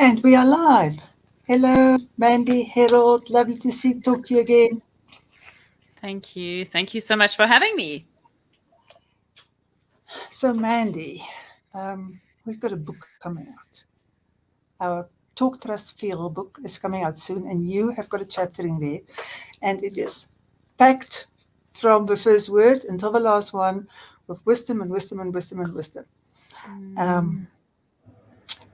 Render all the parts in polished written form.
And we are live. Hello, Mandy Herold. Lovely to talk to you again. Thank you. Thank you so much for having me. So, Mandy, we've got a book coming out. Our Talk Trust Feel book is coming out soon, and you have got a chapter in there, and it is packed from the first word until the last one with wisdom and wisdom and wisdom and wisdom. Um,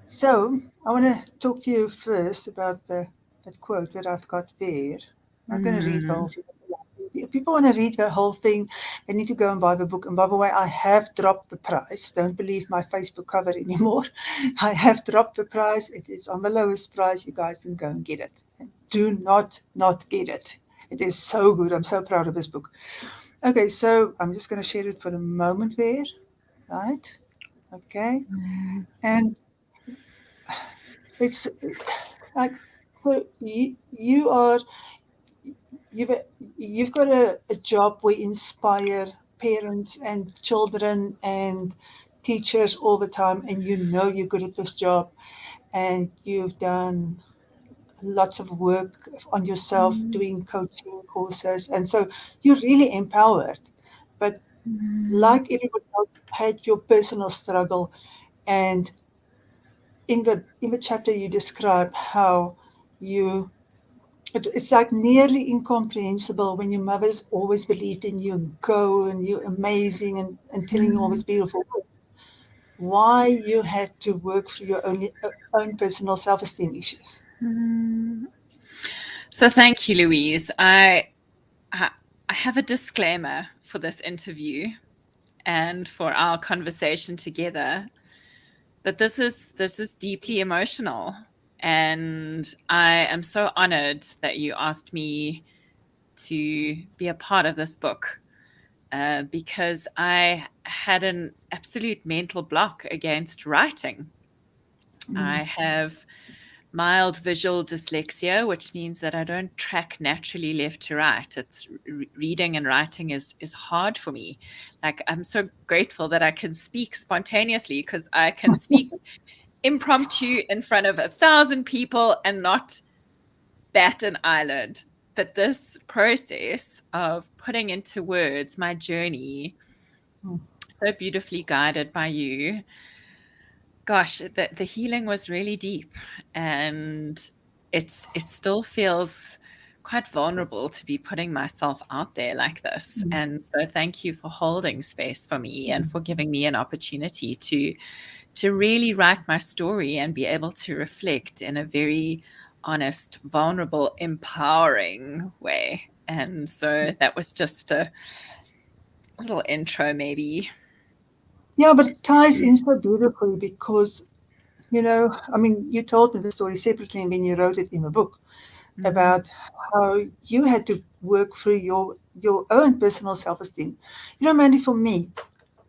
so, I want to talk to you first about that quote that I've got there. I'm not going to read the whole Mm. thing. If people want to read the whole thing, they need to go and buy the book. And by the way, I have dropped the price. Don't believe my Facebook cover anymore. I have dropped the price. It is on the lowest price. You guys can go and get it. And do not get it. It is so good. I'm so proud of this book. Okay, so I'm just going to share it for a moment there, right? Okay, and it's like so you are you've you've got a job where you inspire parents and children and teachers all the time, and you know you're good at this job, and you've done lots of work on yourself doing coaching courses, and so you're really empowered. But like everybody else, you had your personal struggle, and in the chapter you describe how you it's like nearly incomprehensible when your mother's always believed in you and go and you're amazing and telling you all this beautiful words. Why you had to work through your own personal self-esteem issues. So thank you, Louise. I I have a disclaimer for this interview and for our conversation together that this is deeply emotional, and I am so honored that you asked me to be a part of this book. Because I had an absolute mental block against writing. I have mild visual dyslexia, which means that I don't track naturally left to right. It's reading and writing is hard for me. Like, I'm so grateful that I can speak spontaneously, because I can speak impromptu in front of 1,000 people and not bat an eyelid. But this process of putting into words my journey, so beautifully guided by you, gosh, the healing was really deep, and it still feels quite vulnerable to be putting myself out there like this. And so thank you for holding space for me and for giving me an opportunity to really write my story and be able to reflect in a very honest, vulnerable, empowering way. And so that was just a little intro, maybe. Yeah, but it ties in so beautifully because, I mean, you told me the story separately and then you wrote it in a book Mhm. about how you had to work through your own personal self-esteem. Mandy, for me,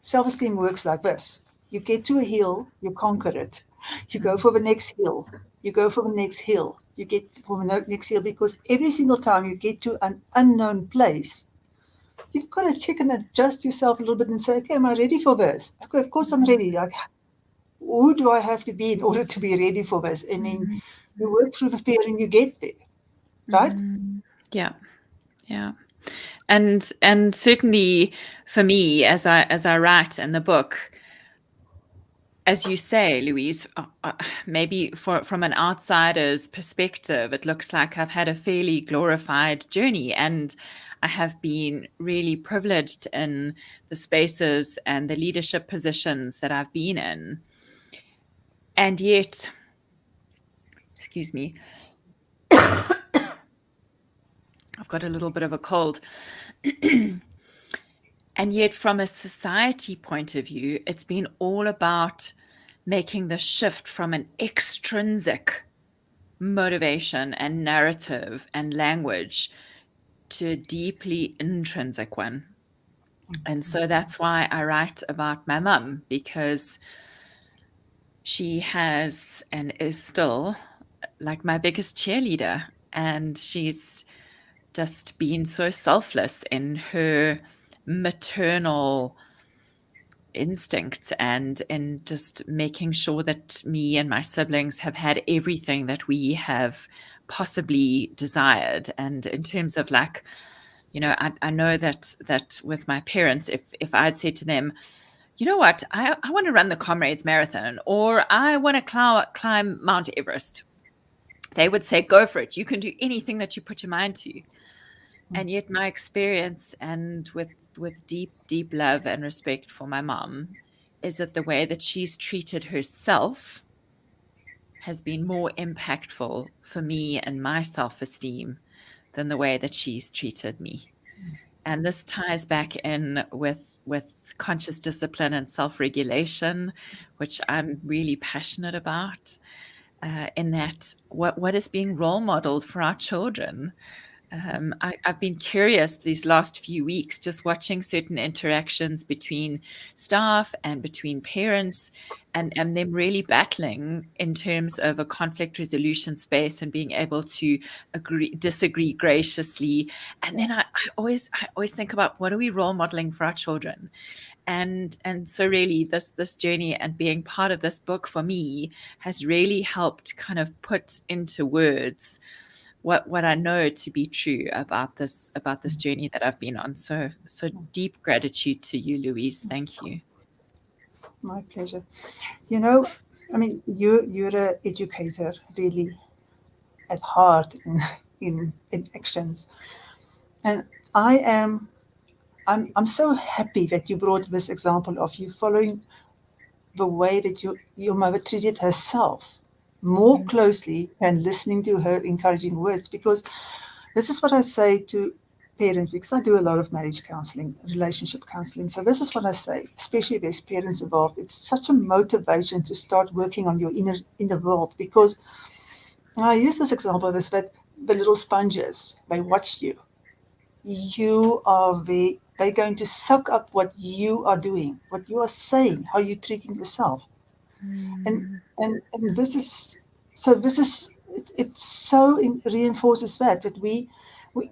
self-esteem works like this. You get to a hill, you conquer it. You go for the next hill. You go for the next hill. You get for the next hill because every single time you get to an unknown place, you've got to check and adjust yourself a little bit and say, okay, am I ready for this? Okay, of course I'm ready. Like, who do I have to be in order to be ready for this? I mean, you work through the fear and you get there, right? Yeah, yeah. And certainly for me, as I write in the book, as you say, Louise, maybe from an outsider's perspective, it looks like I've had a fairly glorified journey, and I have been really privileged in the spaces and the leadership positions that I've been in. And yet, excuse me, I've got a little bit of a cold. And yet, from a society point of view, it's been all about making the shift from an extrinsic motivation and narrative and language to a deeply intrinsic one. And so that's why I write about my mum, because she has and is still like my biggest cheerleader. And she's just been so selfless in her maternal instinct and in just making sure that me and my siblings have had everything that we have possibly desired. And in terms of like, I know that with my parents, if I'd said to them, you know what, I want to run the Comrades Marathon, or I want to climb Mount Everest, they would say, go for it. You can do anything that you put your mind to. And yet my experience, and with deep love and respect for my mom, is that the way that she's treated herself has been more impactful for me and my self-esteem than the way that she's treated me. And this ties back in with conscious discipline and self-regulation, which I'm really passionate about, in that what is being role modeled for our children. I've been curious these last few weeks, just watching certain interactions between staff and between parents, and them really battling in terms of a conflict resolution space and being able to disagree graciously. And then I always think about, what are we role modeling for our children? And so really this journey and being part of this book for me has really helped kind of put into words what I know to be true about this journey that I've been on. So deep gratitude to you, Louise. Thank you. My pleasure. You know, I mean, you're an educator, really, at heart in actions, and I am. I'm so happy that you brought this example of you following the way that your mother treated herself more closely and listening to her encouraging words, because this is what I say to parents, because I do a lot of marriage counseling, relationship counseling. So this is what I say, especially if there's parents involved. It's such a motivation to start working on your inner world, because I use this example is that the little sponges, they watch you. They're going to suck up what you are doing, what you are saying, how you're treating yourself. And and this is it so reinforces that we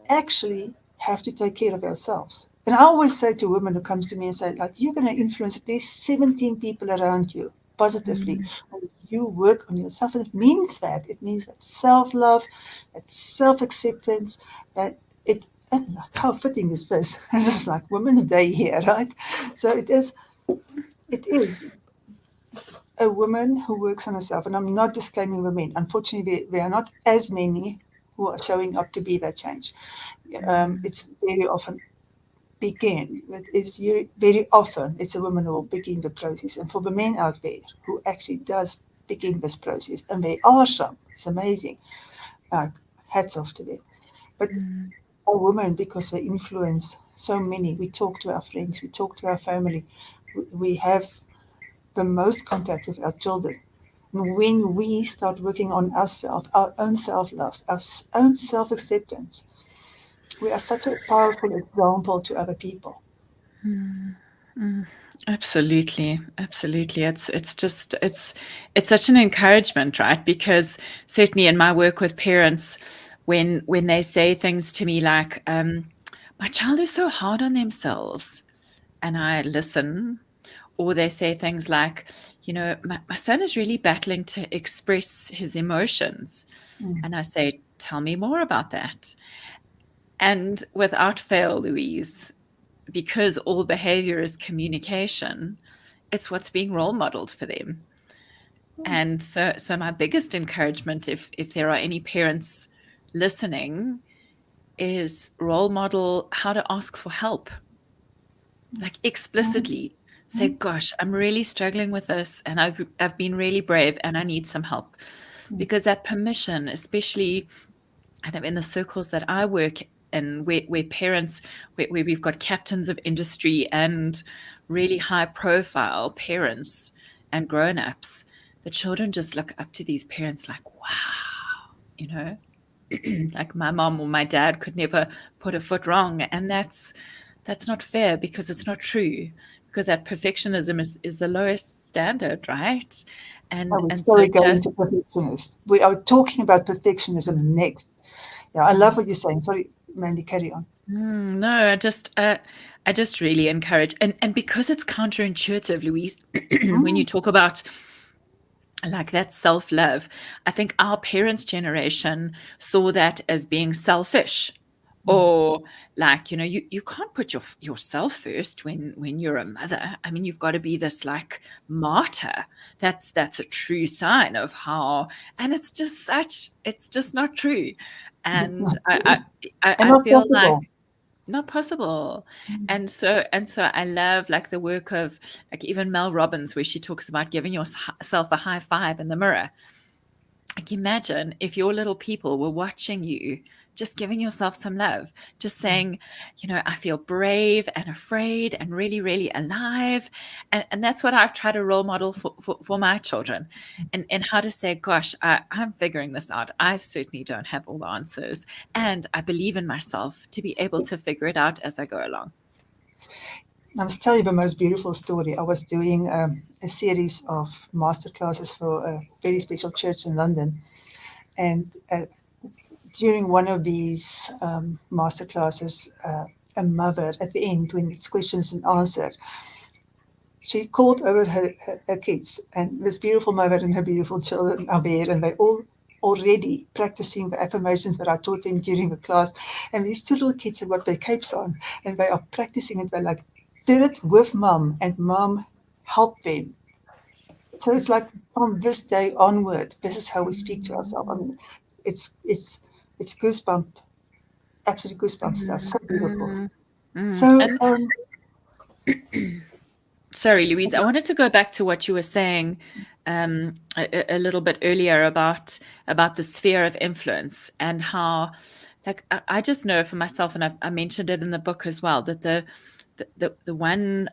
actually have to take care of ourselves. And I always say to women who comes to me and say, like, you're going to influence, there's 17 people around you positively. When you work on yourself, and it means that self-love, that self-acceptance, that it, and like, how fitting is this? This is like Women's Day here, right? So it is a woman who works on herself, and I'm not disclaiming women. Unfortunately, there are not as many who are showing up to be that change. It's very often very often it's a woman who will begin the process. And for the men out there who actually does begin this process, and they are some, it's amazing. Hats off to them. But a woman, because they influence so many, we talk to our friends, we talk to our family, we have the most contact with our children. And when we start working on ourselves, our own self-love, our own self-acceptance, we are such a powerful example to other people. Absolutely, absolutely. It's such an encouragement, right? Because certainly in my work with parents, when they say things to me like, "My child is so hard on themselves," and I listen, or they say things like, my son is really battling to express his emotions, and I say, "Tell me more about that." And without fail, Louise, because all behavior is communication, it's what's being role modeled for them. And so my biggest encouragement, if there are any parents listening, is role model how to ask for help. Like explicitly say, gosh, I'm really struggling with this, and I've been really brave and I need some help. Because that permission, especially kind of in the circles that I work in, where parents, where we've got captains of industry and really high profile parents and grown-ups, the children just look up to these parents like, wow, like my mom or my dad could never put a foot wrong. And that's not fair, because it's not true, because that perfectionism is the lowest standard, right? I And will and so sorry go just into perfectionist. We are talking about perfectionism next. Yeah, I love what you're saying. Sorry, Mandy, carry on. No, I just really encourage, and because it's counterintuitive, Louise, when you Mm, talk about like that self love, I think our parents' generation saw that as being selfish, mm, or like you can't put yourself first when you're a mother. I mean, you've got to be this like martyr. That's a true sign of how, and it's just not true, it's and not true. And I not feel like possible. not possible. Mm, And so I love like the work of like even Mel Robbins, where she talks about giving yourself a high five in the mirror. Like imagine if your little people were watching you, just giving yourself some love, just mm. saying, I feel brave and afraid and really, really alive. And that's what I've tried to role model for my children, and how to say, gosh, I'm figuring this out. I certainly don't have all the answers. And I believe in myself to be able to figure it out as I go along. I must tell you the most beautiful story. I was doing a series of master classes for a very special church in London, and during one of these master classes, a mother at the end, when it's questions and answers, she called over her kids, and this beautiful mother and her beautiful children are there, and they all already practicing the affirmations that I taught them during the class. And these two little kids have got their capes on, and they are practicing it. They're like, did it with mom, and mom helped them. So it's like from this day onward, this is how we speak to ourselves. I mean, it's it's goosebump, absolute goosebump stuff. So beautiful. Mm, mm. So And sorry, Louise, I wanted to go back to what you were saying a little bit earlier about the sphere of influence, and how, like, I just know for myself, and I mentioned it in the book as well, that the one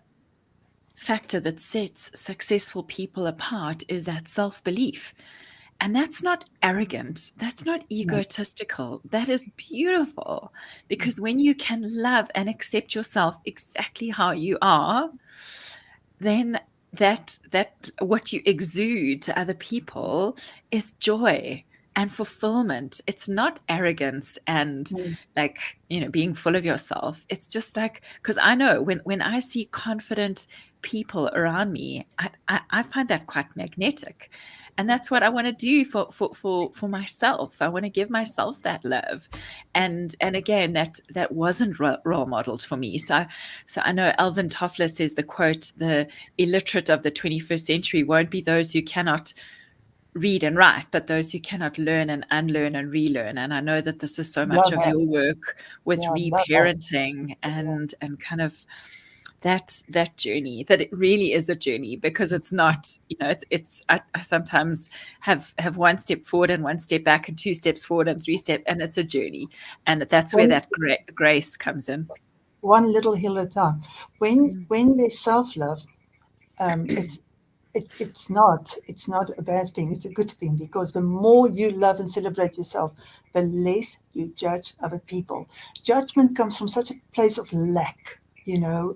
factor that sets successful people apart is that self belief. And that's not arrogant. That's not no, egotistical. That is beautiful. Because when you can love and accept yourself exactly how you are, then that what you exude to other people is joy and fulfillment. It's not arrogance and mm, like being full of yourself. It's just like, because I know when I see confident people around me, I find that quite magnetic, and that's what I want to do for myself. I want to give myself that love, and again, that wasn't role modeled for me. So I know Alvin Toffler says the quote, the illiterate of the 21st century won't be those who cannot read and write, but those who cannot learn and unlearn and relearn. And I know that this is so much love of that. your work with Yeah, love that. reparenting Yeah. and kind of that journey, that it really is a journey, because it's not, I sometimes have one step forward and one step back and two steps forward and three steps, and it's a journey, and that's where One that grace comes in. one little hill at a time. When there's self love, it's it's not a bad thing. It's a good thing, because the more you love and celebrate yourself, the less you judge other people. Judgment comes from such a place of lack. You know,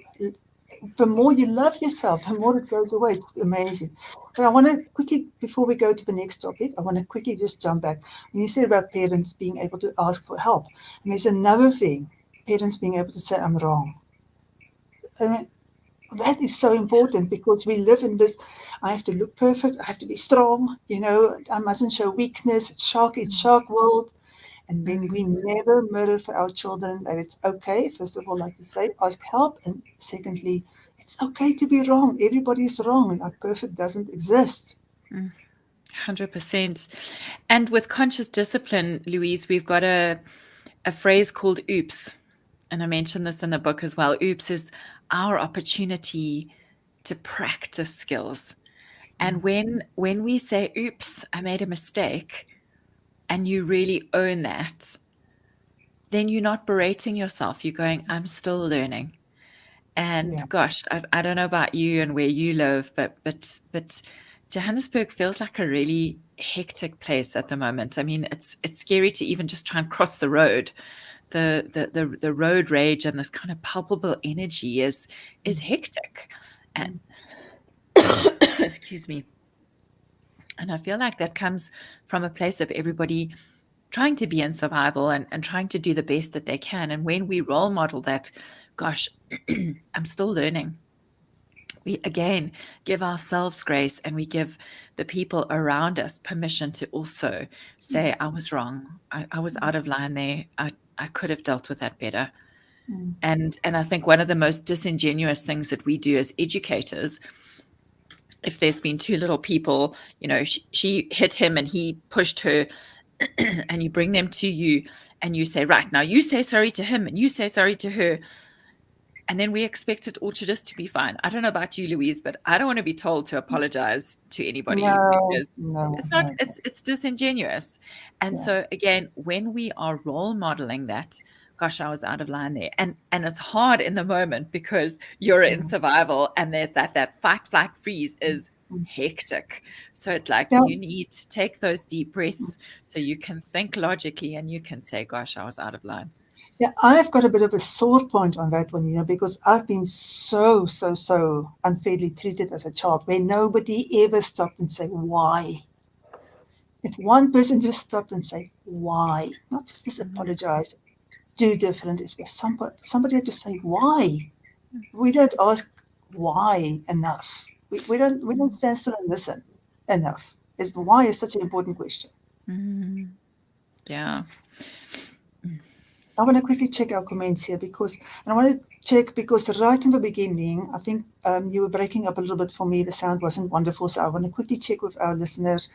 the more you love yourself, the more it goes away. It's amazing. But I want to quickly, before we go to the next topic, I want to quickly just jump back. When you said about parents being able to ask for help, and there's another thing, parents being able to say, I'm wrong. I mean, that is so important, because we live in this, I have to look perfect, I have to be strong, I mustn't show weakness, it's shark world. And then we never mirror for our children that it's okay, first of all, like you say, ask help. And secondly, it's okay to be wrong. Everybody's wrong. Like, perfect doesn't exist. 100%. And with conscious discipline, Louise, we've got a phrase called oops. And I mentioned this in the book as well. Oops is our opportunity to practice skills. And when we say, oops, I made a mistake, and you really own that, then you're not berating yourself. You're going, I'm still learning. And Yeah. gosh, I don't know about you and where you live, but Johannesburg feels like a really hectic place at the moment. I mean, it's scary to even just try and cross the road. The road rage and this kind of palpable energy is hectic. And excuse me. And I feel like that comes from a place of everybody trying to be in survival and trying to do the best that they can. And when we role model that, gosh, I'm still learning. We again give ourselves grace, and we give the people around us permission to also say, I was wrong. I was out of line there. I could have dealt with that better. Mm. And I think one of the most disingenuous things that we do as educators, if there's been two little people, she hit him and he pushed her, and you bring them to you and you say, right, now you say sorry to him and you say sorry to her. And then we expect it all to just to be fine. I don't know about you, Louise, but I don't want to be told to apologize to anybody, No, because no, it's not, no. it's disingenuous. And Yeah. so again, when we are role modeling that, gosh, I was out of line there. And it's hard in the moment because you're in Mm. survival, and that fight, flight, freeze is Mm. hectic. So it's like Yeah. you need to take those deep breaths so you can think logically and you can say, gosh, I was out of line. Yeah, I've got a bit of a sore point on that one, because I've been so unfairly treated as a child, where nobody ever stopped and said why. If one person just stopped and say why, not just Mhm. apologize, do different, is where somebody had to say why. We don't ask why enough. We don't stand still and listen enough. Is why is such an important question. Mhm. Yeah. I want to quickly check our comments here and I want to check because right in the beginning, I think you were breaking up a little bit for me. The sound wasn't wonderful, so I want to quickly check with our listeners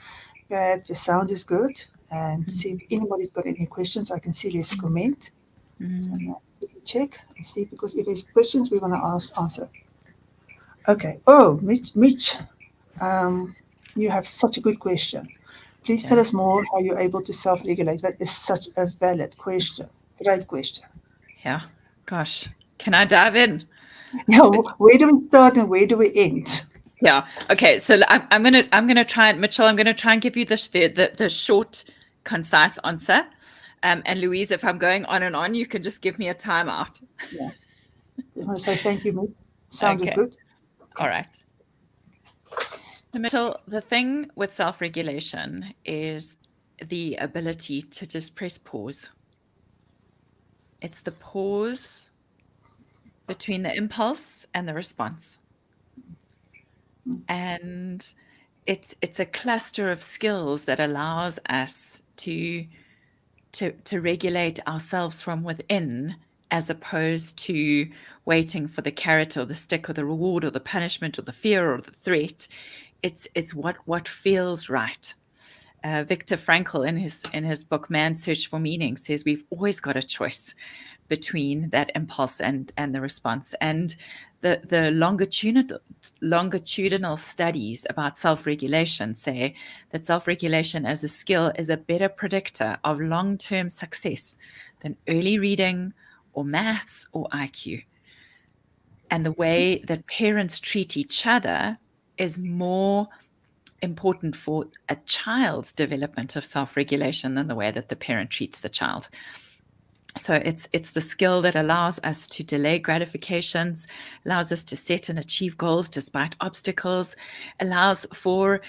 that the sound is good and see if anybody's got any questions. I can see there's a comment, so I'm Mhm. going to quickly check and see because if there's questions we want to answer. Okay. Oh, Mitch, um, you have such a good question. Please tell Yeah. us more how you're able to self-regulate. That is such a valid question. Great question. Yeah. Gosh. Can I dive in? Yeah, where do we start and where do we end? Yeah. Okay. So I'm gonna try and Mitchell, I'm gonna try and give you the short, concise answer. And Louise, if I'm going on and on, you can just give me a timeout. Yeah, just want to say thank you, Mitch. Sound is Okay. good. All right. So Mitchell, the thing with self-regulation is the ability to just press pause. It's the pause between the impulse and the response. And it's a cluster of skills that allows us to regulate ourselves from within, as opposed to waiting for the carrot or the stick or the reward or the punishment or the fear or the threat. It's what feels right. Viktor Frankl, in his book Man's Search for Meaning, says we've always got a choice between that impulse and the response. And the longitudinal studies about self-regulation say that self-regulation as a skill is a better predictor of long-term success than early reading or maths or IQ. And the way that parents treat each other is more important for a child's development of self-regulation than the way that the parent treats the child. So it's the skill that allows us to delay gratifications, allows us to set and achieve goals despite obstacles, allows for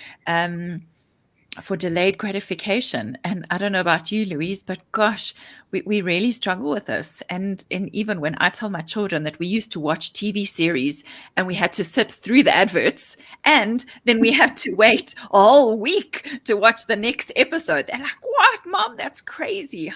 delayed gratification. And I don't know about you, Louise, but gosh, we really struggle with this. And even when I tell my children that we used to watch TV series and we had to sit through the adverts and then we had to wait a whole week to watch the next episode, they're like, what, Mom? That's crazy.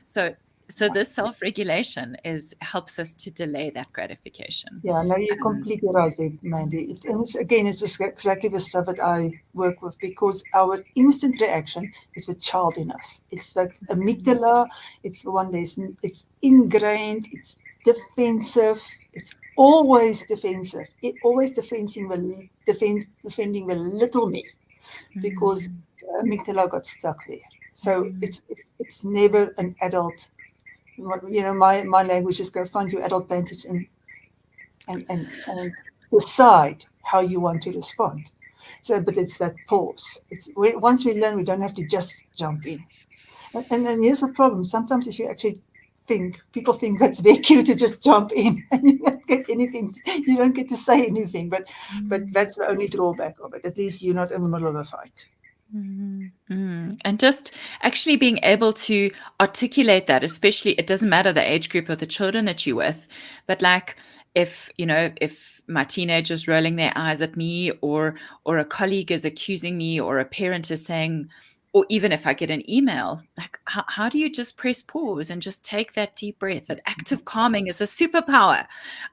So so this self-regulation helps us to delay that gratification. Yeah, no, you're Um, completely right there, Mandy. It's just exactly the stuff that I work with because our instant reaction is the child in us. It's like amygdala. It's the one it's ingrained. It's defensive. It's always defensive. It always defending the little me because mm, amygdala got stuck there. So mm, it's never an adult. My language is go find your adult parents and decide how you want to respond. So, but it's that pause. Once we learn, we don't have to just jump in. And then here's the problem. Sometimes if you actually people think that's very cute to just jump in and you don't get anything, you don't get to say anything. But mm. that's the only drawback of it. At least you're not in the middle of a fight. And just actually being able to articulate that, especially, it doesn't matter the age group of the children that you're with, but like, if if my teenager's rolling their eyes at me, or a colleague is accusing me, or a parent is saying, or even if I get an email, like, how do you just press pause and just take that deep breath? That active calming is a superpower.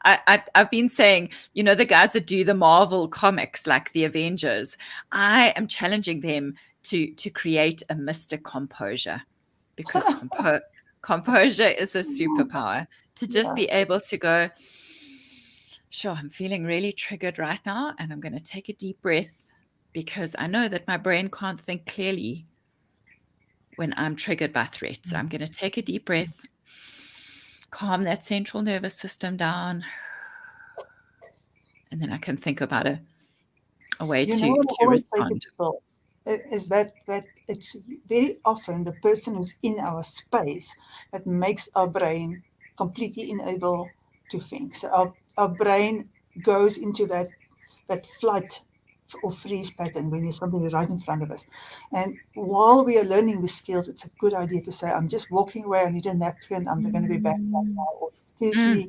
I've been saying, the guys that do the Marvel comics, like the Avengers, I am challenging them to create a Mr. Composure, because composure is a superpower. To just Yeah. be able to go, sure, I'm feeling really triggered right now, and I'm going to take a deep breath, because I know that my brain can't think clearly when I'm triggered by threat. So I'm going to take a deep breath, calm that central nervous system down, and then I can think about a way You know to what I always say to respond. people is that it's very often the person who's in our space that makes our brain completely unable to think. So our brain goes into that flight or freeze pattern when there's somebody right in front of us. And while we are learning the skills, it's a good idea to say, I'm just walking away, I need a napkin, I'm going to be back right Mm, now, or excuse mm, me,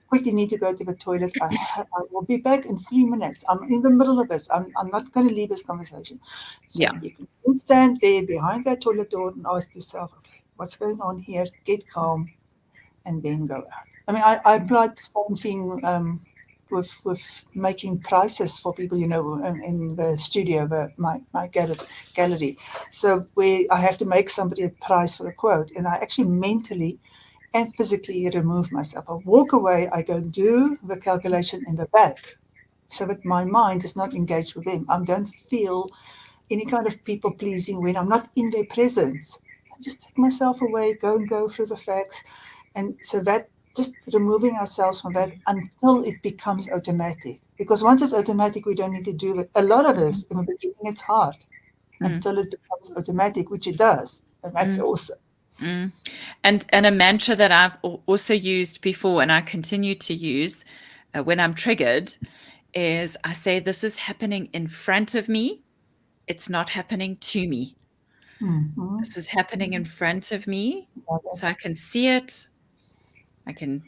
quickly need to go to the toilet. I will be back in 3 minutes. I'm in the middle of this. I'm not going to leave this conversation. So yeah. you can stand there behind that toilet door and ask yourself, okay, what's going on here? Get calm and then go out. I mean, I applied the same thing with making prices for people, in the studio, my gallery. So where I have to make somebody a price for the quote, and I actually mentally and physically remove myself. I walk away, I go do the calculation in the back so that my mind is not engaged with them. I don't feel any kind of people pleasing when I'm not in their presence. I just take myself away, go and go through the facts. And so that just removing ourselves from that until it becomes automatic. Because once it's automatic, we don't need to do it. A lot of us, in the beginning, it's hard Mm, until it becomes automatic, which it does. And that's mm, awesome. mm. And a mantra that I've also used before, and I continue to use when I'm triggered, is I say, this is happening in front of me. It's not happening to me. Mm-hmm. This is happening in front of me, so I can see it. I can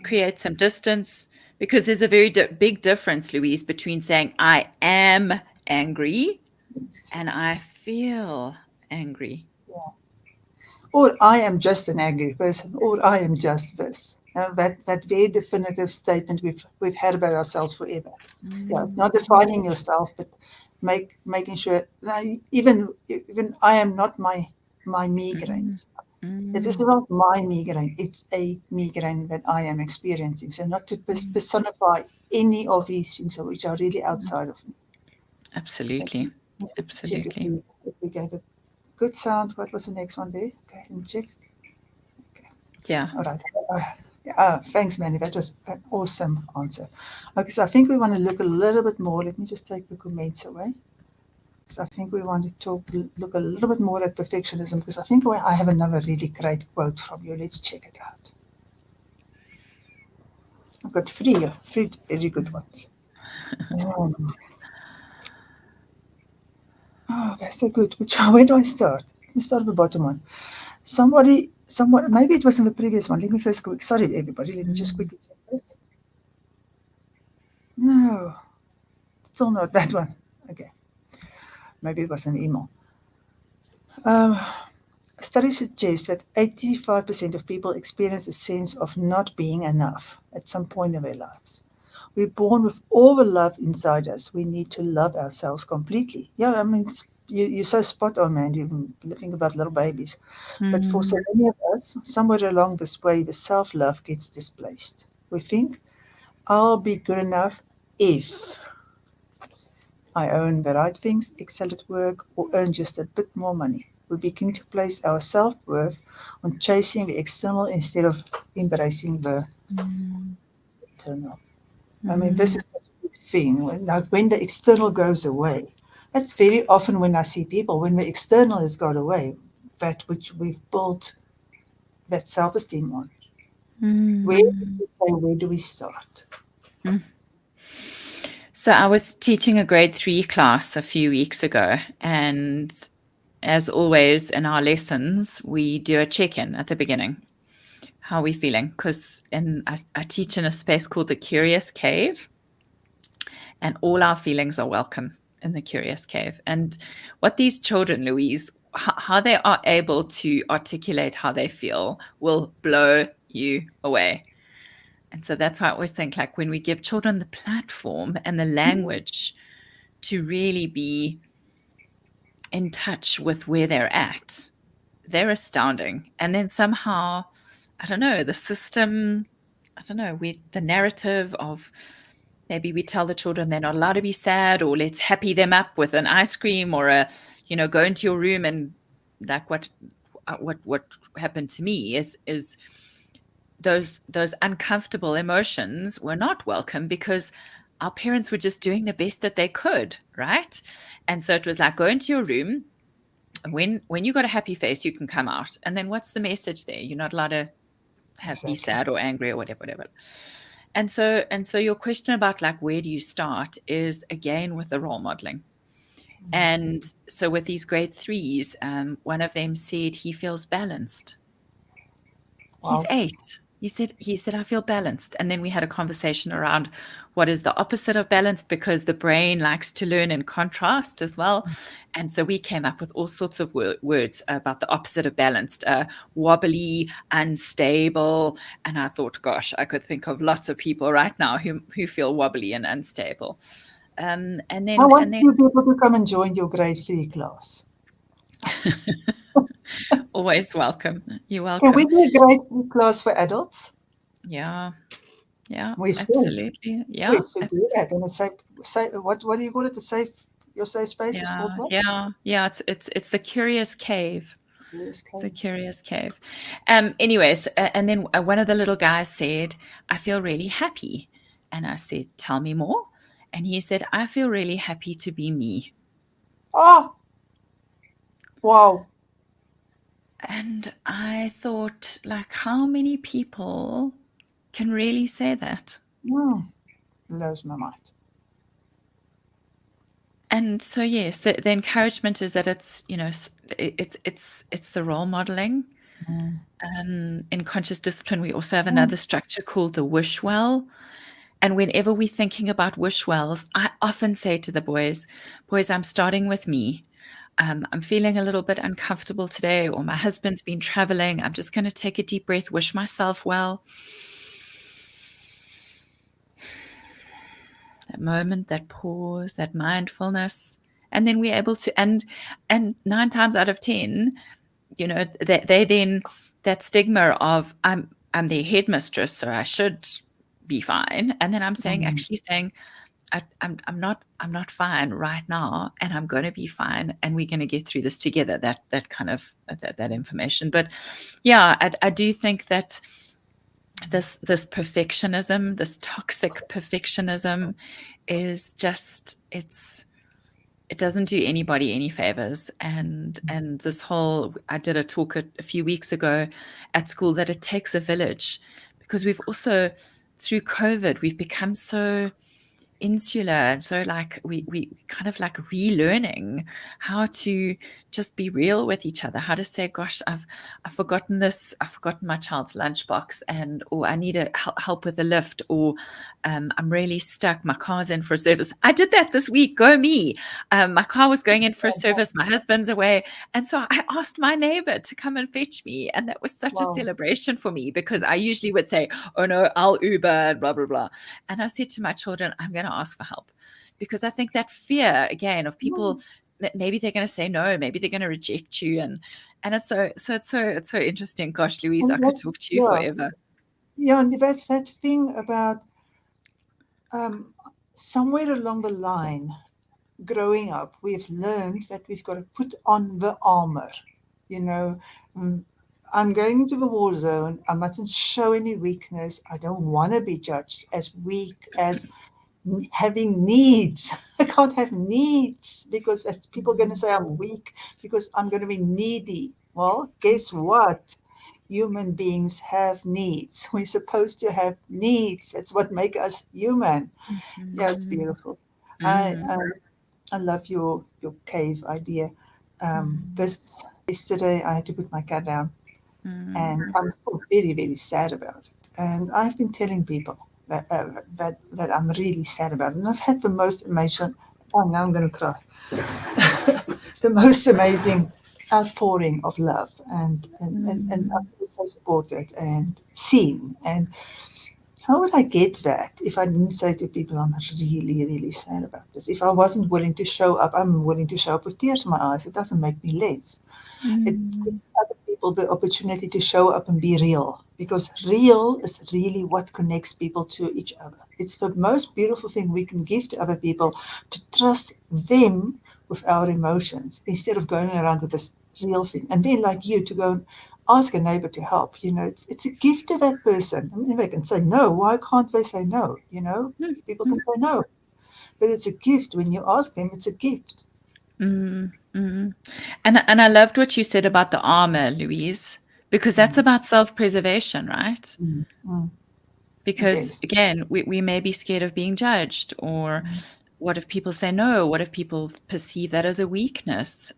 create some distance, because there's a very big difference, Louise, between saying I am angry and I feel angry. Or I am just an angry person, or I am just this. That very definitive statement we've had about ourselves forever. Yeah, it's Mm, not defining yourself, but making sure that even I am not my mm, migraines. It is mm, not my migraine; it's a migraine that I am experiencing. So not to personify any of these things which are really outside of me. Let absolutely. me, let me check Absolutely. if we gave a good sound. What was the next one there? Okay, let me check. Okay. Yeah. All right. Thanks, Mandy. That was an awesome answer. Okay, so I think we want to look a little bit more. Let me just take the comments away. Because I think we want to look a little bit more at perfectionism. Because I think I have another really great quote from you. Let's check it out. I've got three very good ones. Um, oh, they're so good. Where do I start? Let me start with the bottom one. Someone, maybe it was in the previous one. Let me first quick. Sorry, everybody. Let me just Mm, quickly check this. No, still not that one. Okay, maybe it was an email. Um, Studies suggest that 85% of people experience a sense of not being enough at some point in their lives. We're born with all the love inside us. We need to love ourselves completely. Yeah, I mean, you're so spot on, man. You're living about little babies. But for so mm, many of us, somewhere along this way, the self love gets displaced. We think, I'll be good enough if I own the right things, excel at work, or earn just a bit more money. We begin to place our self worth on chasing the external instead of embracing the mm, internal. I mean, this mm, is such a big thing. When the external goes away, that's very often when I see people, when the external has got away, that which we've built that self esteem on. Where do mm, we say, where do we start? mm. So I was teaching a grade 3 class a few weeks ago, and as always in our lessons, we do a check-in at the beginning. How are we feeling? Because I teach in a space called the Curious Cave, and all our feelings are welcome in the Curious Cave. And what these children, Louise, how they are able to articulate how they feel will blow you away. And so that's why I always think, like, when we give children the platform and the language to really be in touch with where they're at, they're astounding. And then somehow, I don't know, the system, I don't know, the narrative of maybe we tell the children they're not allowed to be sad, or let's happy them up with an ice cream, or go into your room. And like what happened to me is those uncomfortable emotions were not welcome because our parents were just doing the best that they could, right? And so it was like, go into your room. When you got a happy face, you can come out. And then what's the message there? You're not allowed to be Exactly. sad or angry or whatever. And so your question about, like, where do you start is again with the role modeling. And so with these grade 3s, one of them said he feels balanced. He's Wow. 8. He said, I feel balanced. And then we had a conversation around what is the opposite of balanced, because the brain likes to learn in contrast as well. And so we came up with all sorts of words about the opposite of balanced, wobbly, unstable. And I thought, gosh, I could think of lots of people right now who feel wobbly and unstable. And I then want and then you people to come and join your grade 3 class. always welcome. You're Can we welcome. do a grade 3 class for adults? Yeah, yeah, We should. absolutely. We Yeah, should do that. And a safe, what do you call it? Your safe space is called yeah, what? yeah, yeah. It's the Curious Cave. Yes, It's a okay. Curious Cave. Anyways, and then one of the little guys said, "I feel really happy," and I said, "Tell me more." And he said, "I feel really happy to be me." Oh, wow. And I thought, like, how many people can really say that? Mm, blows my mind. And so yes, the encouragement is that it's the role modeling. Mm, In conscious discipline, we also have mm, another structure called the wish well. And whenever we're thinking about wish wells, I often say to the boys, I'm starting with me. I'm feeling a little bit uncomfortable today, or my husband's been traveling. I'm just going to take a deep breath, wish myself well. That moment, that pause, that mindfulness. And then we're able to, and 9 times out of 10, they then, that stigma of I'm their headmistress, so I should be fine. And then I'm mm. saying, I'm not fine right now, and I'm going to be fine, and we're going to get through this together. That kind of that information. But yeah, I do think that this perfectionism, this toxic perfectionism, is just it doesn't do anybody any favors. And this whole, I did a talk a few weeks ago at school, that it takes a village, because we've also, through COVID, we've become so insular, and so like we kind of like relearning how to just be real with each other, how to say, gosh, I've forgotten this, I've forgotten my child's lunchbox, and or I need a help with a lift, or I'm really stuck, my car's in for a service. I did that this week, go me. My car was going in for a service, my husband's away, and so I asked my neighbor to come and fetch me, and that was such a Wow. celebration for me, because I usually would say, oh no, I'll Uber and blah blah blah. And I said to my children, I'm going to ask for help, because I think that fear again of people, Mm, maybe they're going to say no, maybe they're going to reject you, and it's so interesting. Gosh, Louise, I and could that, talk to you yeah, forever. yeah, and that's that thing about um, somewhere along the line, growing up, we've learned that we've got to put on the armor. You know, mm, I'm going into the war zone. I mustn't show any weakness. I don't want to be judged as weak, as having needs. I can't have needs because people are going to say I'm weak because I'm going to be needy. Well, guess what? Human beings have needs. We're supposed to have needs. That's what make us human. Yeah, it's Mhm. beautiful. I Mm, I love your cave idea. This yesterday I had to put my cat down, and mm, I'm still very very sad about it. And I've been telling people that I'm really sad about it. And I've had the most amazing. Oh, now I'm going to cry. The most amazing outpouring of love, and I mm, feel so supported and seen. And how would I get that if I didn't say to people, I'm really, really sad about this? If I wasn't willing to show up, I'm willing to show up with tears in my eyes. It doesn't make me less. It gives mm, other people the opportunity to show up and be real, because real is really what connects people to each other. It's the most beautiful thing we can give to other people, to trust them with our emotions instead of going around with this real thing. And then, like you, to go and ask a neighbor to help. It's a gift to that person. I mean, they can say no. Why can't they say no? People can say no, but it's a gift when you ask them. It's a gift. mm, mm. And I loved what you said about the armor, Louise, because that's Mm, about self-preservation, right? mm, mm. It Because is. again, we may be scared of being judged, or Mm, what if people say no? What if people perceive that as a weakness?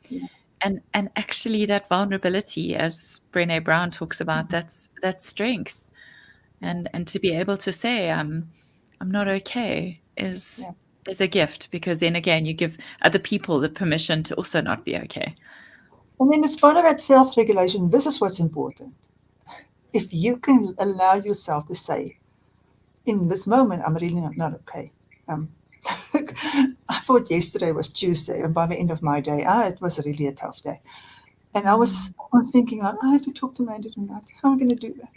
yeah, And actually, that vulnerability, as Brené Brown talks about, that's strength. yeah, And to be able to say I'm not okay yeah. is a gift, because then again you give other people the permission to also not be okay. And then as part of that self-regulation, this is what's important. If you can allow yourself to say, in this moment, I'm really not okay. Um, I thought yesterday was Tuesday, and by the end of my day, it was really a tough day. And I was thinking, I have to talk to Mandy tonight. How am I going to do that?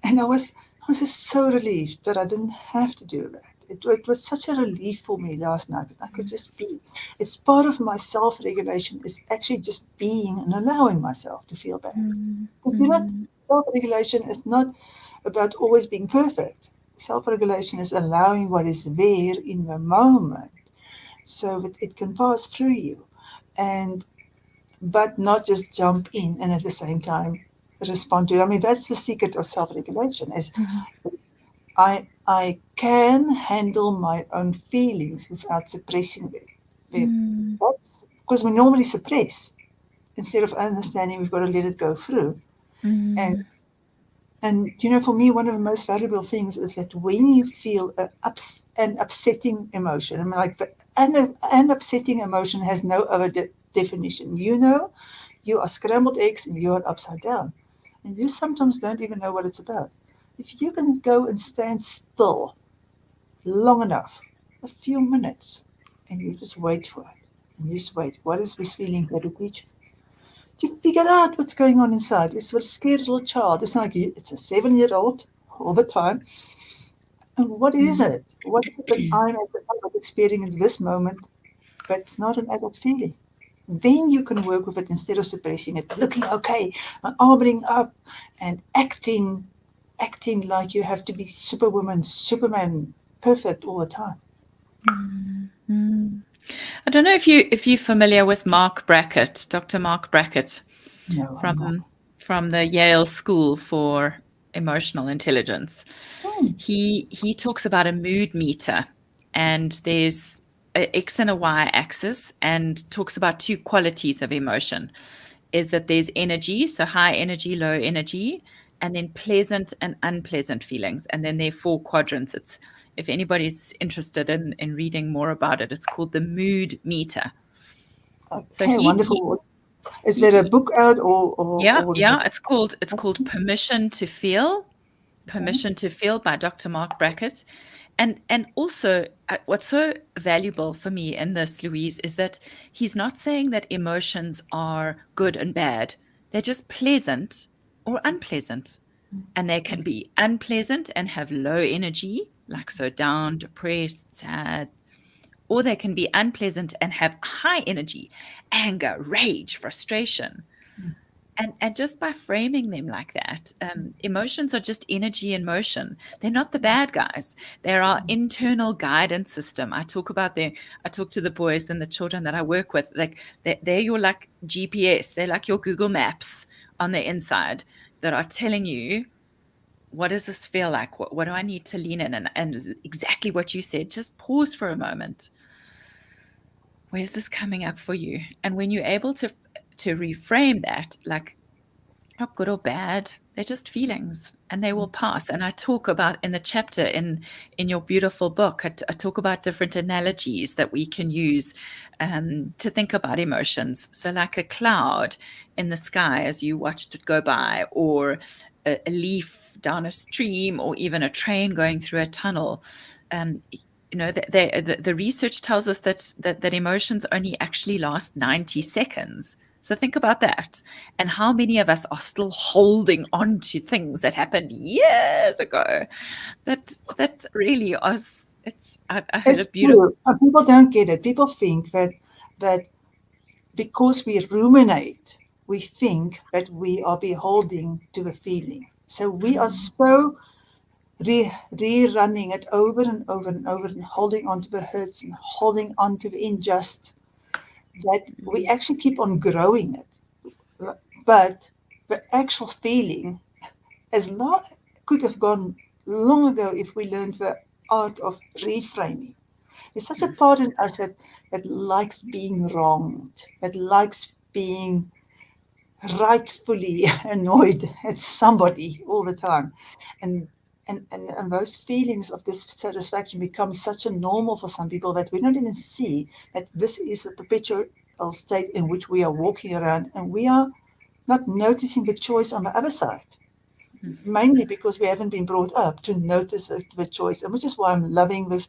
And I was just so relieved that I didn't have to do that. It was such a relief for me last night that I could just be. It's part of my self-regulation is actually just being and allowing myself to feel bad. Mm, Because mm, self-regulation is not about always being perfect. Self-regulation is allowing what is there in the moment so that it can pass through you, and but not just jump in and at the same time respond to it. I mean, that's the secret of self-regulation is mm, I can handle my own feelings without suppressing them. mm, That's because we normally suppress instead of understanding we've got to let it go through. And mm, for me, one of the most valuable things is that when you feel an upsetting emotion, I mean, like an upsetting emotion has no other definition. You are scrambled eggs and you are upside down. And you sometimes don't even know what it's about. If you can go and stand still long enough, a few minutes, and you just wait for it, and you just wait. What is this feeling going to teach? You figure out what's going on inside. It's a scared little child. It's like it's a 7-year-old all the time. And what is mm, it? What is it that I'm as an adult experiencing in this moment, but it's not an adult feeling? Then you can work with it instead of suppressing it, looking okay, armoring up, and acting like you have to be Superwoman, Superman, perfect all the time. mm, mm. I don't know if you're familiar with Mark Brackett, Dr. Mark Brackett, No, I'm not. from from the Yale School for Emotional Intelligence. Hmm. He talks about a mood meter, and there's a X and a Y axis, and talks about two qualities of emotion. Is that there's energy, so high energy, low energy, and then pleasant and unpleasant feelings. And then there are four quadrants. It's, if anybody's interested in reading more about it, it's called the mood meter. So Okay, wonderful. Is there a he book out or is it? yeah, it's called Permission to Feel. Okay. Permission to Feel by Dr. Mark Brackett. And also, what's so valuable for me in this, Louise, is that he's not saying that emotions are good and bad. They're just pleasant or unpleasant. And they can be unpleasant and have low energy, like so down, depressed, sad, or they can be unpleasant and have high energy, anger, rage, frustration. And just by framing them like that, emotions are just energy in motion. They're not the bad guys. They're our internal guidance system. I talk to the boys and the children that I work with, like they're your like GPS. They're like your Google Maps on the inside that are telling you what does this feel like? What do I need to lean in? And exactly what you said, just pause for a moment. Where's this coming up for you? And when you're able to reframe that, like, not good or bad, they're just feelings and they will pass. And I talk about in the chapter in your beautiful book, I talk about different analogies that we can use to think about emotions. So like a cloud in the sky as you watched it go by, or a leaf down a stream, or even a train going through a tunnel. The research tells us that emotions only actually last 90 seconds. So think about that. And how many of us are still holding on to things that happened years ago? That really was, I heard a It's beautiful. true. People don't get it. People think that because we ruminate, we think that we are beholding to a feeling. So we are so rerunning it over and over and over and holding on to the hurts and holding on to the unjust that we actually keep on growing it. But the actual feeling as long could have gone long ago if we learned the art of reframing. There's such a part in us that likes being wronged, that likes being rightfully annoyed at somebody all the time. And and those feelings of dissatisfaction become such a normal for some people that we don't even see that this is a perpetual state in which we are walking around and we are not noticing the choice on the other side, mainly because we haven't been brought up to notice the choice. And which is why I'm loving this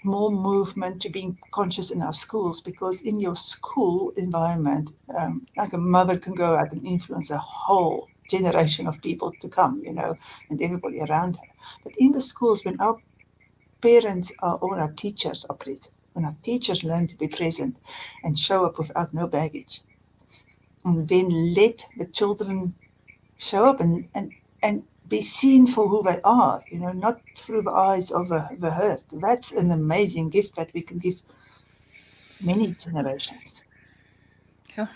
more movement to being conscious in our schools, because in your school environment, like a mother can go out and influence a whole generation of people to come, and everybody around her. But in the schools, when our parents are, or our teachers are present, when our teachers learn to be present and show up without no baggage, and then let the children show up and be seen for who they are, not through the eyes of the hurt. That's an amazing gift that we can give many generations. Oh,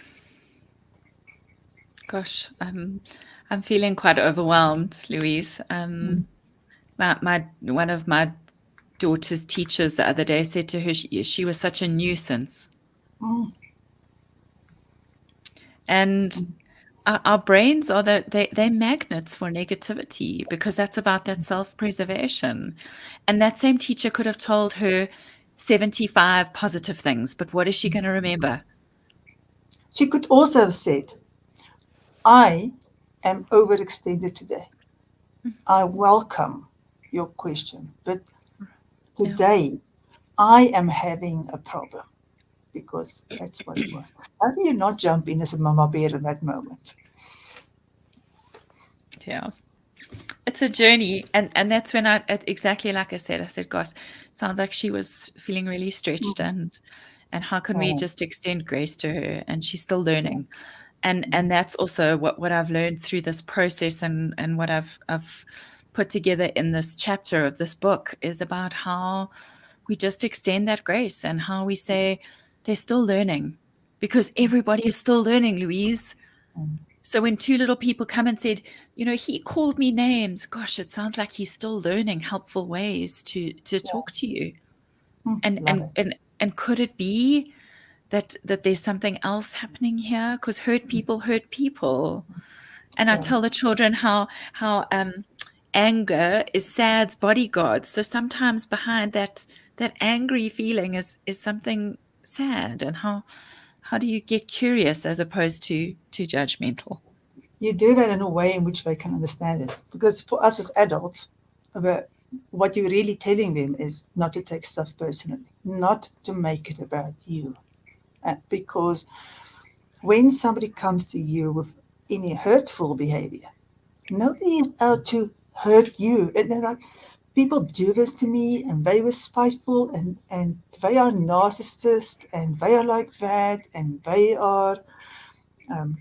gosh, I'm feeling quite overwhelmed, Louise. Mm. My one of my daughter's teachers the other day said to her she was such a nuisance. Mm. And our brains are they're magnets for negativity, because that's about that self-preservation. And that same teacher could have told her 75 positive things, but what is she going to remember? She could also have said, I am overextended today. I welcome your question, but Yeah. today I am having a problem, because that's what it was. How do you not jump in as a mama bear in that moment? Yeah. It's a journey. And that's when exactly like I said, gosh, sounds like she was feeling really stretched, Mm. and how can we Oh, just extend grace to her? And she's still learning. yeah. And that's also what I've learned through this process, and what I've put together in this chapter of this book is about how we just extend that grace, and how we say they're still learning, because everybody is still learning, Louise. Mm. So when two little people come and said, he called me names, gosh, it sounds like he's still learning helpful ways to Yeah. talk to you. Mm. And Love and it. and and could it be that there's something else happening here? Because hurt people hurt people. And I Yeah. tell the children how anger is sad's bodyguard. So sometimes behind that angry feeling is something sad. And how do you get curious as opposed to judgmental? You do that in a way in which they can understand it. Because for us as adults, the, what you're really telling them is not to take stuff personally, not to make it about you. Because when somebody comes to you with any hurtful behavior, nobody is out to hurt you. And they're like, people do this to me and they were spiteful and they are narcissists and they are like that and they are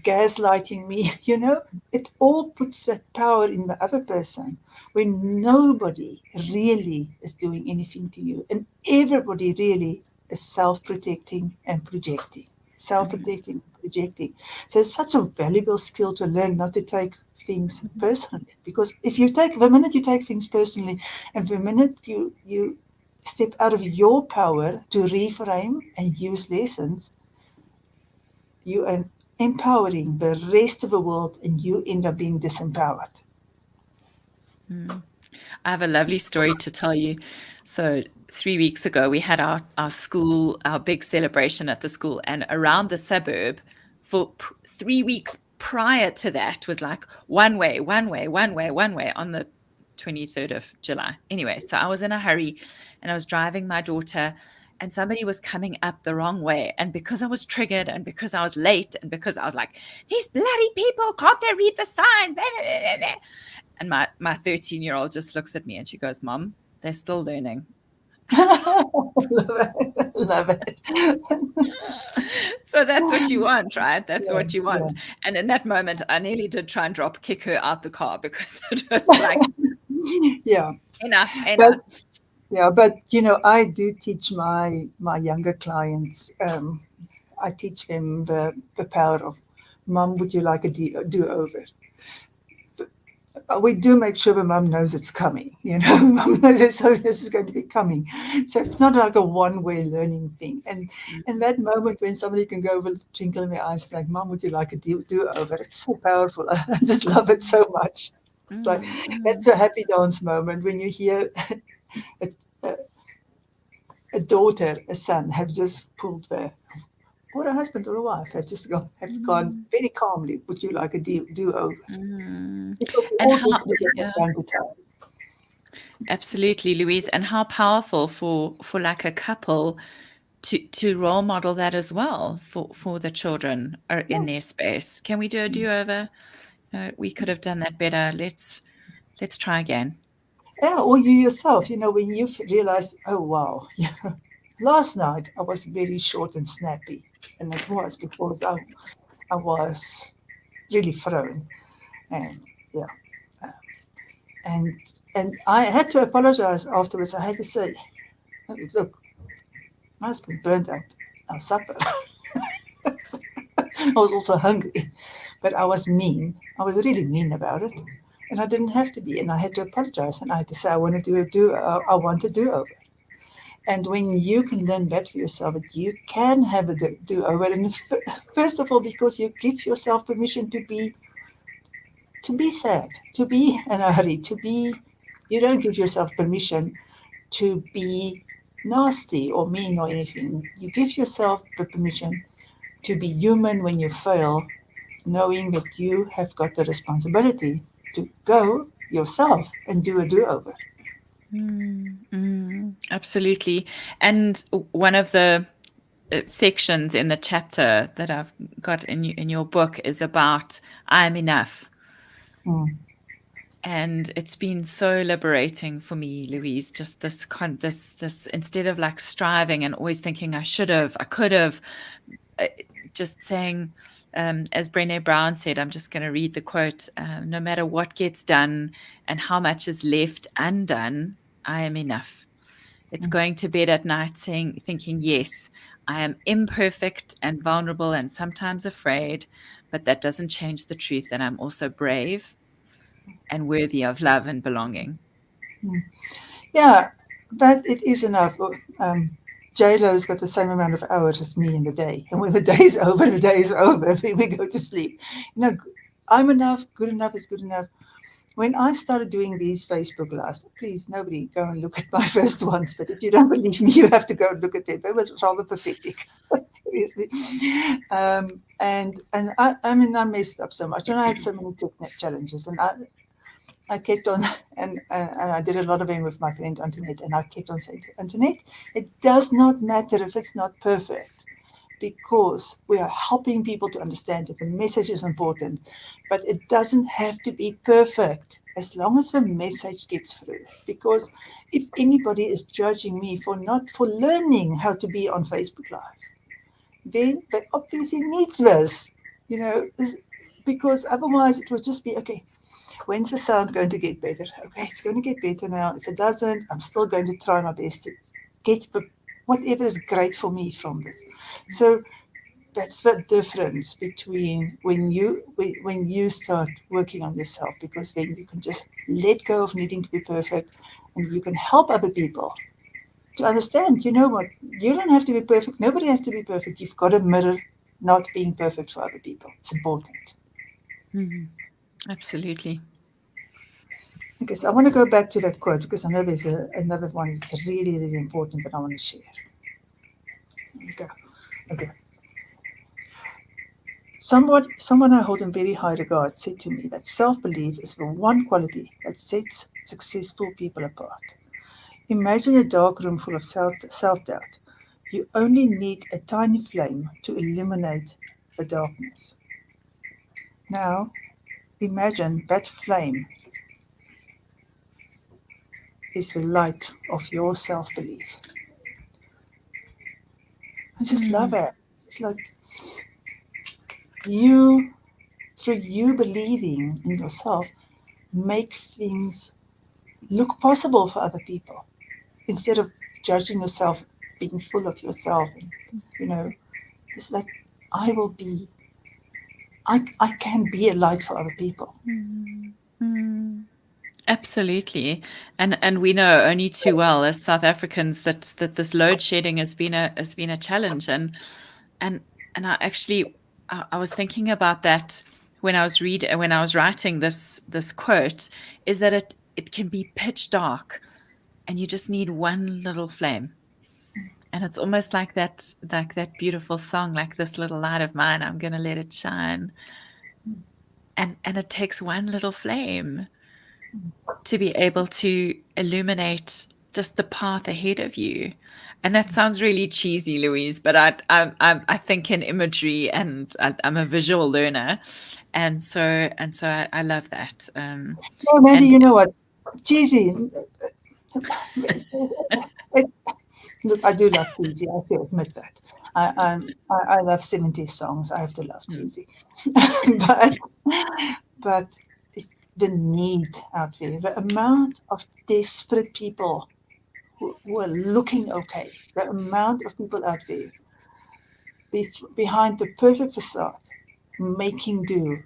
gaslighting me. It all puts that power in the other person when nobody really is doing anything to you and everybody really is self protecting and projecting. self-protecting, projecting. So it's such a valuable skill to learn not to take things personally. Because if you take the minute you take things personally, and the minute you step out of your power to reframe and use lessons, you are empowering the rest of the world, and you end up being disempowered. I have a lovely story to tell you. So 3 weeks ago, we had our school, our big celebration at the school, and around the suburb for 3 weeks prior to that was like one way, one way, one way, one way on the 23rd of July. Anyway, so I was in a hurry and I was driving my daughter and somebody was coming up the wrong way. And because I was triggered and because I was late and because I was like, these bloody people, can't they read the sign? And my 13-year-old just looks at me and she goes, Mom, they're still learning. Love it. Love it. So that's what you want, right? That's Yeah, what you yeah. want. And in that moment, I nearly did try and kick her out the car because it was like, Yeah. enough, But enough. yeah, but I do teach my younger clients. I teach them the power of, Mom, would you like a do over? We do make sure the mum knows it's coming. Mum knows this is going to be coming. So it's not like a one-way learning thing. And that moment when somebody can go with a twinkle in their eyes, it's like, Mum, would you like a do over? It's so powerful. I just love it so much. It's like Mm, mm, that's a happy dance moment when you hear a, a, a daughter, a son have just pulled their, or a husband or a wife have gone mm, very calmly. Would you like a do over? mm. Because we And all how, get to get yeah, from time to time. absolutely, Louise. And how powerful for like a couple to role model that as well for the children are in their space. Can we do a do-over? We could have done that better. Let's try again. Yeah, or you yourself, when you realize, oh wow, last night I was very short and snappy, and it was because I was really thrown, and yeah, uh, and and I had to apologize afterwards. I had to say, "Oh, look, my husband burned out our supper. I was also hungry, but I was mean. I was really mean about it, and I didn't have to be. And I had to apologize, and I had to say I want to I want to do over. And when you can learn that for yourself, that you can have a do over, and it's first of all because you give yourself permission to be sad, to be in a hurry, to be. You don't give yourself permission to be nasty or mean or anything. You give yourself the permission to be human when you fail, knowing that you have got the responsibility to go yourself and do a do over. Absolutely. And one of the sections in the chapter that I've got in your book is about I am enough. Mm, And it's been so liberating for me, Louise, just this instead of like striving and always thinking I should have, I could have, uh, just saying, as Brené Brown said, I'm just going to read the quote, no matter what gets done and how much is left undone, I am enough. It's mm, going to bed at night thinking, yes, I am imperfect and vulnerable and sometimes afraid, but that doesn't change the truth that I'm also brave and worthy of love and belonging. mm. Yeah, but it is enough. J-Lo's got the same amount of hours as me in the day. And when the day's over, the day is over. We go to sleep. I'm enough. Good enough is good enough. When I started doing these Facebook lives, please, nobody go and look at my first ones. But if you don't believe me, you have to go and look at them. They were rather pathetic, seriously. I messed up so much, and I had so many technical challenges, and I kept on, and I did a lot of them with my friend Antoinette, and I kept on saying to Antoinette, it does not matter if it's not perfect, because we are helping people to understand that the message is important, but it doesn't have to be perfect as long as the message gets through. Because if anybody is judging me for not for learning how to be on Facebook Live, then they obviously need this, you know, because otherwise it would just be okay. When's the sound going to get better? Okay, it's going to get better now. If it doesn't, I'm still going to try my best to get whatever is great for me from this. So that's the difference between when you start working on yourself, because then you can just let go of needing to be perfect, and you can help other people to understand, you know what, you don't have to be perfect. Nobody has to be perfect. You've got to mirror not being perfect for other people. It's important. Mhm. Absolutely. Okay, so I want to go back to that quote because I know there's another one that's really, really important that I want to share. Okay. Okay. Someone I hold in very high regard said to me that self-belief is the one quality that sets successful people apart. Imagine a dark room full of self-doubt. You only need a tiny flame to illuminate the darkness. Now, imagine that flame is the light of your self-belief. I just love Mm. it. It's like you, through you believing in yourself, make things look possible for other people instead of judging yourself, being full of yourself. And, you know, it's like I will be, I can be a light for other people. Mm. Mm. Absolutely, and we know only too well as South Africans that this load shedding has been a challenge, and and I actually I was thinking about that when I was writing this quote, is that it can be pitch dark, and you just need one little flame, and it's almost like that beautiful song, like this little light of mine, I'm gonna let it shine, and it takes one little flame to be able to illuminate just the path ahead of you. And that sounds really cheesy, Louise, but I think in imagery, and I'm a visual learner, and so I love that. No, Mandy, And you know what? Cheesy. It, look, I do love cheesy. I have to admit that. I love 70s songs. I have to love mm, cheesy. but but the need out there, the amount of desperate people who are looking okay, the amount of people out there behind the perfect facade, making do,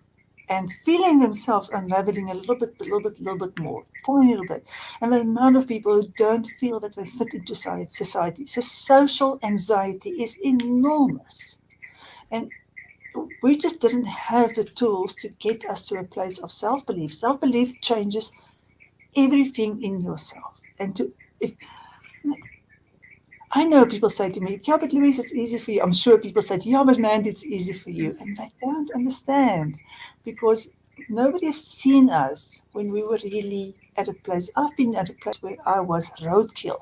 and feeling themselves unraveling a little bit more, tiny little bit. And the amount of people who don't feel that they fit into society. So social anxiety is enormous. And we just didn't have the tools to get us to a place of self-belief. Self-belief changes everything in yourself. And to if I know people say to me, yeah, but Louise, it's easy for you. I'm sure people say, yeah, but Mandy, it's easy for you. And they don't understand because nobody has seen us when we were really at a place. I've been at a place where I was roadkill.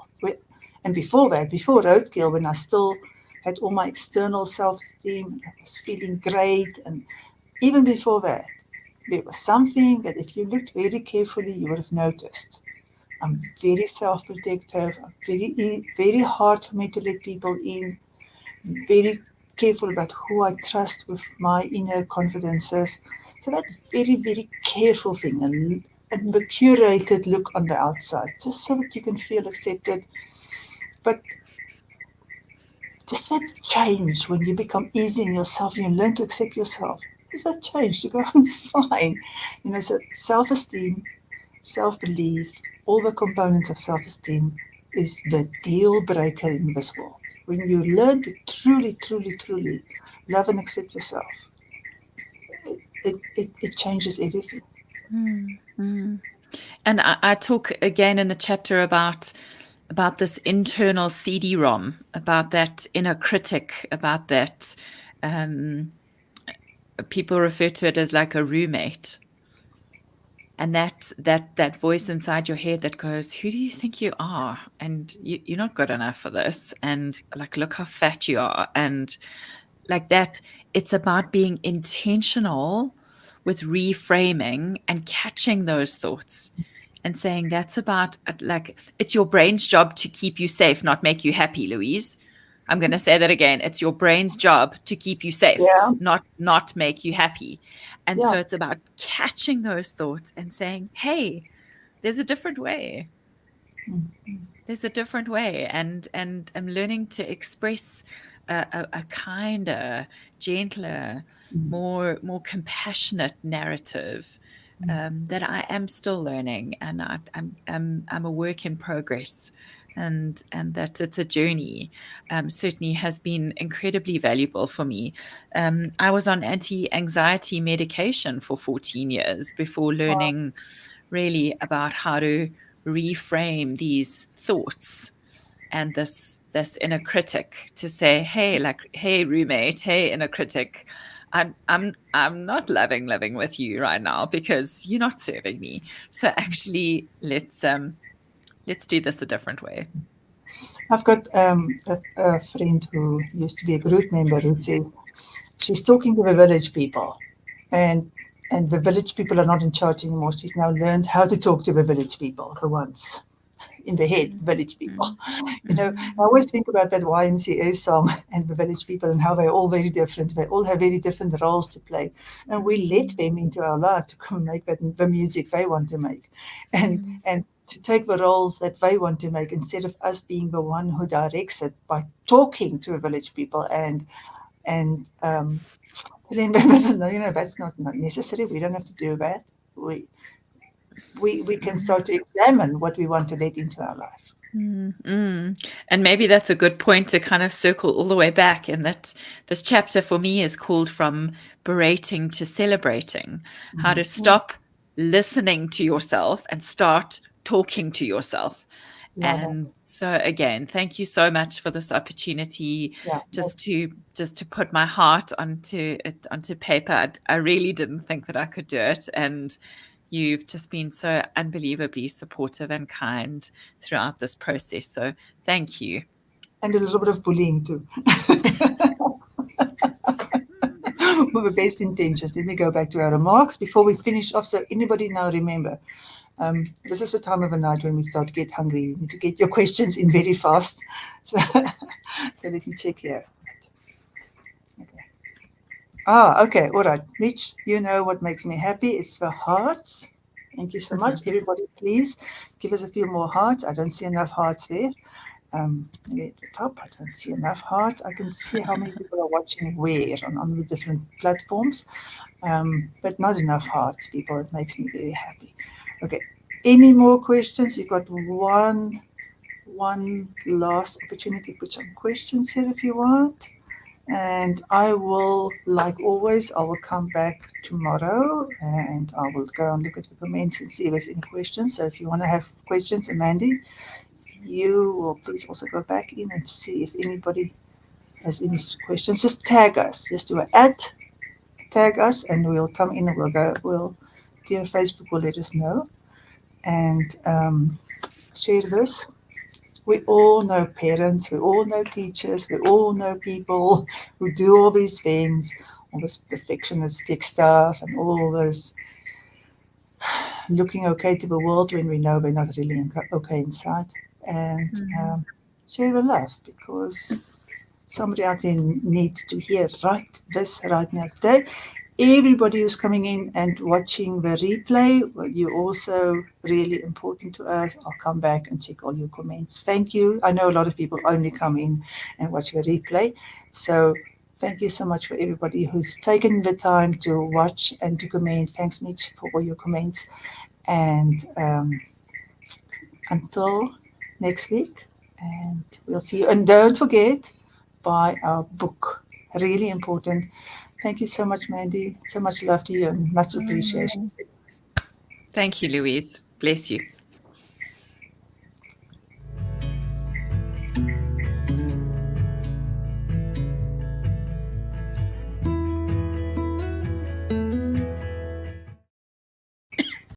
And before that, before roadkill, when I still had all my external self-esteem, I was feeling great. And even before that, there was something that if you looked very carefully, you would have noticed. I'm very self-protective. I'm very hard for me to let people in. I'm very careful about who I trust with my inner confidences. So that very careful thing, and the curated look on the outside, just so that you can feel accepted. But just that change when you become easy in yourself and you learn to accept yourself. Just that change to go, it's fine. So self-esteem, self-belief, all the components of self-esteem is the deal breaker in this world. When you learn to truly love and accept yourself, it changes everything. mm, mm. And I talk again in the chapter about this internal CD-ROM, about that inner critic, about that people refer to it as like a roommate, and that voice inside your head that goes, who do you think you are, and you're not good enough for this, and like, look how fat you are, and like that. It's about being intentional with reframing and catching those thoughts and saying that's about, like, it's your brain's job to keep you safe, not make you happy, Louise. I'm going to say that again. It's your brain's job to keep you safe, Yeah, not make you happy. And yeah. so it's about catching those thoughts and saying, hey, there's a different way. There's a different way, and I'm learning to express a kinder, gentler, Mm. more compassionate narrative that I am still learning, and I'm a work in progress, and that it's a journey. Certainly has been incredibly valuable for me. I was on anti-anxiety medication for 14 years before Wow. learning really about how to reframe these thoughts and this inner critic to say, hey, like, hey, roommate, hey, inner critic, I'm not loving living with you right now because you're not serving me. So actually, let's do this a different way. I've got a friend who used to be a group member who says she's talking to the village people, and and the village people are not in charge anymore. She's now learned how to talk to the village people who once in the head, village people. Mm, You know, mm, I always think about that YMCA song and the village people and how they're all very different. They all have very different roles to play. And we let them into our life to come and make the music they want to make. And to take the roles that they want to make instead of us being the one who directs it by talking to the village people and telling them, no, that's not necessary. We don't have to do that. We we can mm. start to examine what we want to let into our life. Mm, mm. And maybe that's a good point to kind of circle all the way back. And that this chapter for me is called From Berating to Celebrating, how to Mhm. stop listening to yourself and start talking to yourself. Love it. And so again, thank you so much for this opportunity Yeah. just to put my heart onto paper. I really didn't think that I could do it. And you've just been so unbelievably supportive and kind throughout this process. So thank you. And a little bit of bullying too. With the best intentions. Let me go back to our remarks before we finish off. So anybody now remember, this is the time of the night when we start to get hungry. You need to get your questions in very fast. So, so let me check here. Okay. Okay. All right. Mitch, you know what makes me happy? It's the hearts. Thank you so much. Everybody, please give us a few more hearts. I don't see enough hearts there. Maybe at the top, I don't see enough hearts. I can see how many people are watching where on the different platforms, but not enough hearts, people. It makes me very happy. Okay. Any more questions? You've got one last opportunity to put some questions here if you want. And I will, like always, I will come back tomorrow and I will go and look at the comments and see if there's any questions. So if you want to have questions, Mandy, you will please also go back in and see if anybody has any questions. Just tag us. Just do an tag us, and we'll come in and dear Facebook will let us know and share this. We all know parents, we all know teachers, we all know people who do all these things, all this perfectionistic stuff, and all this looking okay to the world when we know we're not really okay inside. And Mm, share the love because somebody out there needs to hear right now today. Everybody who's coming in and watching the replay, well, you're also really important to us. I'll come back and check all your comments. Thank you. I know a lot of people only come in and watch the replay. So thank you so much for everybody who's taken the time to watch and to comment. Thanks, Mitch, for all your comments. And until next week, and we'll see you. And don't forget, buy our book. Really important. Thank you so much, Mandy. So much love to you and much appreciation. mm. Thank you, Louise. Bless you.